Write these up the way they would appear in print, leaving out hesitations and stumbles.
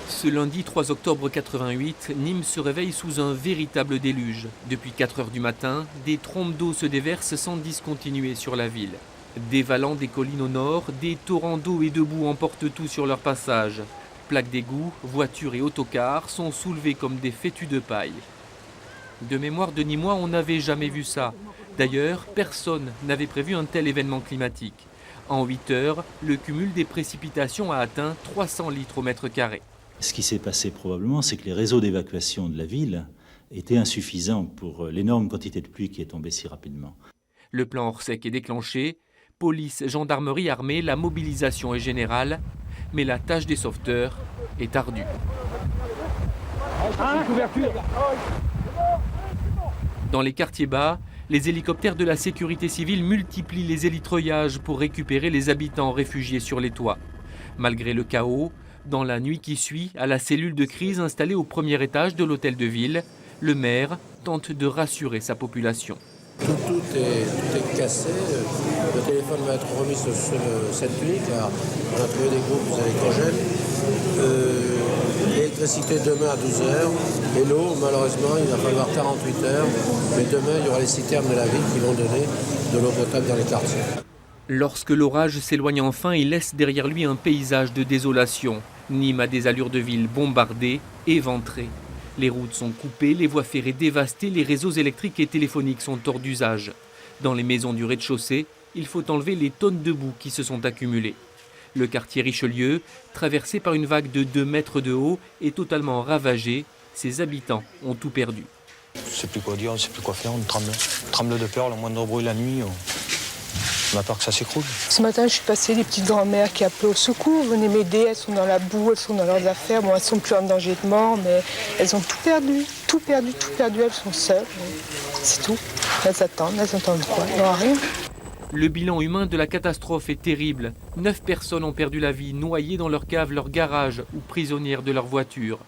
Ce lundi 3 octobre 88, Nîmes se réveille sous un véritable déluge. Depuis 4 heures du matin, des trompes d'eau se déversent sans discontinuer sur la ville. Dévalant des collines au nord, des torrents d'eau et de boue emportent tout sur leur passage. Plaques d'égout, voitures et autocars sont soulevés comme des fétus de paille. De mémoire de Nîmois, on n'avait jamais vu ça. D'ailleurs, personne n'avait prévu un tel événement climatique. En 8 heures, le cumul des précipitations a atteint 300 litres au mètre carré. Ce qui s'est passé probablement, c'est que les réseaux d'évacuation de la ville étaient insuffisants pour l'énorme quantité de pluie qui est tombée si rapidement. Le plan Orsec est déclenché. Police, gendarmerie, armée, la mobilisation est générale. Mais la tâche des sauveteurs est ardue. Dans les quartiers bas, les hélicoptères de la sécurité civile multiplient les élitreuillages pour récupérer les habitants réfugiés sur les toits. Malgré le chaos, dans la nuit qui suit, à la cellule de crise installée au premier étage de l'hôtel de ville, le maire tente de rassurer sa population. Tout est cassé. Le téléphone va être remis cette nuit car on a trouvé des groupes électrogènes. L'électricité demain à 12h et l'eau, malheureusement, il va falloir 48 heures. Mais demain, il y aura les citernes de la ville qui vont donner de l'eau potable dans les quartiers. Lorsque l'orage s'éloigne enfin, il laisse derrière lui un paysage de désolation. Nîmes a des allures de ville bombardée, éventrée. Les routes sont coupées, les voies ferrées dévastées, les réseaux électriques et téléphoniques sont hors d'usage. Dans les maisons du rez-de-chaussée, il faut enlever les tonnes de boue qui se sont accumulées. Le quartier Richelieu, traversé par une vague de 2 mètres de haut, est totalement ravagé. Ses habitants ont tout perdu. On ne sait plus quoi dire, on ne sait plus quoi faire, on tremble de peur, le moindre bruit la nuit. On a peur que ça s'écroule. Ce matin, je suis passée, les petites grand-mères qui appelaient au secours, venez m'aider, elles sont dans la boue, elles sont dans leurs affaires. Bon, elles sont plus en danger de mort, mais elles ont tout perdu, elles sont seules. C'est tout. Elles attendent quoi? Il n'y aura rien. Le bilan humain de la catastrophe est terrible. 9 personnes ont perdu la vie, noyées dans leur cave, leur garage ou prisonnières de leur voiture.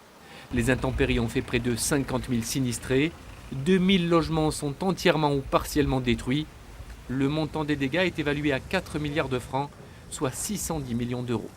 Les intempéries ont fait près de 50 000 sinistrés. 2000 logements sont entièrement ou partiellement détruits. Le montant des dégâts est évalué à 4 milliards de francs, soit 610 millions d'euros.